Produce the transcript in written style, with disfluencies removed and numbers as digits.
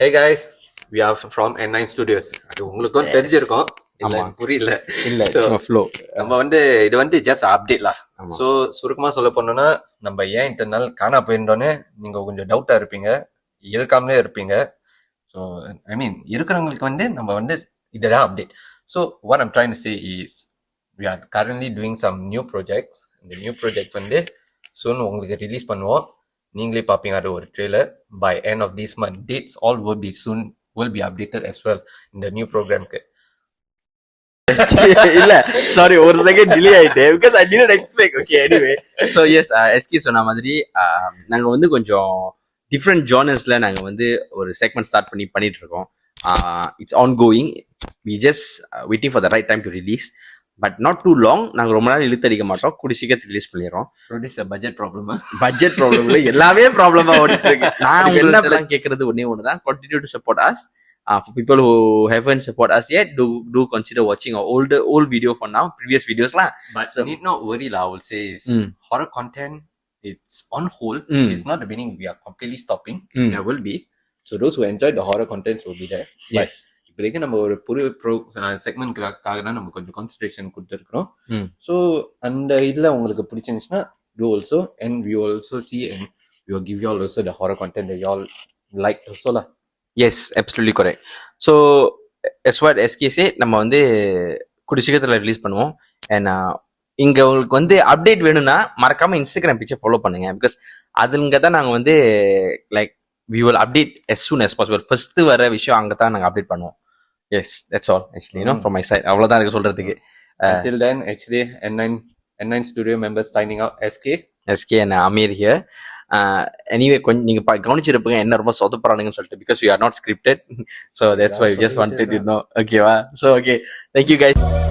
Hey guys, we are from N9 Studios. அது உங்களுக்கும் தெரிஞ்சிருக்கும் இல்ல ஆமா. புரியல. இல்ல ஸோ சும்மா ஃப்ளோ. நம்ம இது ஜஸ்ட் அப்டேட்லாம். ஆமா. ஸோ சுருக்கமா சொல்ல போனோம்னா நம்ம ஏன் இத்தனை நாள் காணா போயிருந்தோன்னு நீங்க கொஞ்சம் டவுட்டா இருப்பீங்க, இருக்காமலே இருப்பீங்க. ஸோ ஐ மீன் இருக்கிறவங்களுக்கு நம்ம இதெல்லாம் update. So what I'm trying to say is we are currently doing some new projects. இந்த நியூ ப்ராஜெக்ட் soon உங்களுக்கு ரிலீஸ் பண்ணுவோம். நீங்களே பார்ப்பீங்க அது ஒரு trailer. By end of this month dates all will be updated as well இந்த new ப்ரோக்ராம்க்கு. இல்ல சாரி ஒரு செகண்ட் டிலே ஆயிட்டு because I didn't expect. Okay anyway so as SK சொன்ன மாதிரி நாங்க கொஞ்சம் டிஃப்ரெண்ட் ஜானர்ஸ்ல நாங்க ஒரு செக்மெண்ட் ஸ்டார்ட் பண்ணிட்டு இருக்கோம். It's ongoing. We just waiting for the right time to release. But not too long. நாங்க ரொம்ப நாள் இழுத்தடிக்க மாட்டோம். கூடி சீக்கிரத்தில் ரிலீஸ் பண்ணிடுறோம். பட்ஜெட் ப்ராப்ளமா? பட்ஜெட் ப்ராப்ளம் எல்லாமே ப்ராப்ளமா ஓடிட்டு இருக்கு. நான் உங்கள்ட்ட கேட்கறது ஒண்ணுதான், continue to support us. For people who haven't supported us yet, do consider watching our old video for now, previous videos lah. But so, need not worry lah. I will say is horror content. It's on hold. It's not the meaning we are completely stopping. There will be. So those who enjoy the horror contents will be there. Yes. இப்போதைக்கு நம்ம ஒரு புது செக்மெண்ட்காக தான் நம்ம கொஞ்சம் concentration கொடுத்துருக்குறோம். So அந்த இதில் உங்களுக்கு பிடிச்சிருந்துச்சுன்னா do also, and we will also see and we will give you all also the horror content that you all like also lah. Yes, absolutely correct. So as what SK said, நம்ம கூடிய சீக்கிரத்தில் release பண்ணுவோம். And இங்க உங்களுக்கு update வேணும்னா மறக்காம Instagram பேஜை follow பண்ணுங்க. பிகாஸ் அதுங்க தான் நாங்க like we will update as soon as possible. First வர விஷயம் அங்க தான் நாங்க அப்டேட் பண்ணுவோம். Yes, that's all actually, from my side. அவ்வளவுதான் எனக்கு சொல்றதுக்கு. Until then, actually N9 studio members signing out. SK and Amir here. Anyway, கொஞ்சம் நீங்க கவனிச்சிருப்பீங்க என்ன ரொம்ப சொதப்பறானுங்கன்னு சொல்லிட்டு, because we are not scripted. So that's why we just wanted to know. Okay, so okay, thank you guys.